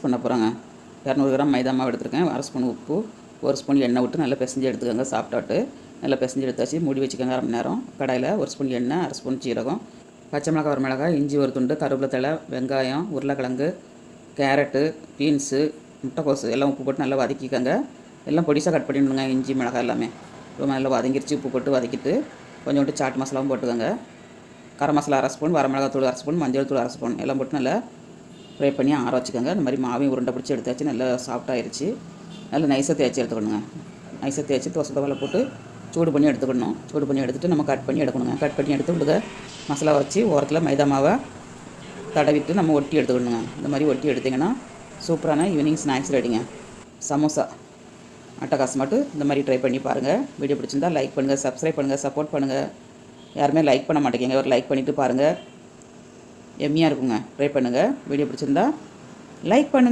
பண்ண போகிறாங்க. 200 கிராம் மைதா மாவு எடுத்துருக்கேன். 1/2 ஸ்பூன் உப்பு, 1 ஸ்பூன் எண்ணெய் விட்டு நல்லா பிசைஞ்சு எடுத்துக்கோங்க. சாப்பிட்டாட்டு நல்லா பிசைஞ்சு எடுத்தாச்சு. மூடி வச்சுக்கோங்க 1/2 மணி நேரம். கடாயில் 1 ஸ்பூன் எண்ணெய், 1/2 ஸ்பூன் சீரகம், பச்சை மிளகாய், ஒரு மிளகாய், இஞ்சி ஒரு துண்டு, கருவேப்பிலை தழை, வெங்காயம், உருளைக்கிழங்கு, கேரட்டு, பீன்ஸு, முட்டைக்கோசு எல்லாம் உப்பு போட்டு நல்லா வதக்கிக்கோங்க. எல்லாம் பொடிசாக கட் பண்ணிவிடுங்க. இஞ்சி மிளகாய் எல்லாமே ரொம்ப நல்லா வதங்கிருச்சு. உப்பு போட்டு வதக்கிட்டு கொஞ்சோண்டு சாட் மசாலாவும் போட்டுக்கோங்க. கரம் மசாலா 1/2 ஸ்பூன், வரமிளகாய் தூள் 1/2 ஸ்பூன், மஞ்சள் தூள் 1/2 ஸ்பூன் எல்லாம் போட்டு நல்லா ஃப்ரை பண்ணி ஆற வச்சுக்கோங்க. இந்த மாதிரி மாவையும் உருண்டை பிடிச்சி எடுத்தாச்சு. நல்லா சாஃப்டாகிருச்சு. நல்லா நைஸாக தேய்ச்சி எடுத்துக்கணுங்க. நைஸாக தேய்ச்சி தோசை தவால போட்டு சூடு பண்ணி எடுத்துக்கணும். சூடு பண்ணி எடுத்துகிட்டு நம்ம கட் பண்ணி எடுக்கணுங்க. கட் பண்ணி எடுத்து உள்ளுக மசாலா வச்சு ஓரத்தில் மைதா மாவை தடவிட்டு நம்ம ஒட்டி எடுத்துக்கணுங்க. இந்த மாதிரி ஒட்டி எடுத்திங்கன்னா சூப்பரான ஈவினிங் ஸ்நாக்ஸ் ரெடிங்க. சமோசா அட்டகாசமாட்டு இந்த மாதிரி ட்ரை பண்ணி பாருங்கள். வீடியோ பிடிச்சிருந்தா லைக் பண்ணுங்கள், சப்ஸ்கிரைப் பண்ணுங்கள், சப்போர்ட் பண்ணுங்கள். யாருமே லைக் பண்ண மாட்டேங்க. ஒரு லைக் பண்ணிவிட்டு பாருங்கள். எம்மியாக இருக்குங்க. ட்ரை பண்ணுங்கள். வீடியோ பிடிச்சிருந்தா லைக் பண்ணுங்கள்.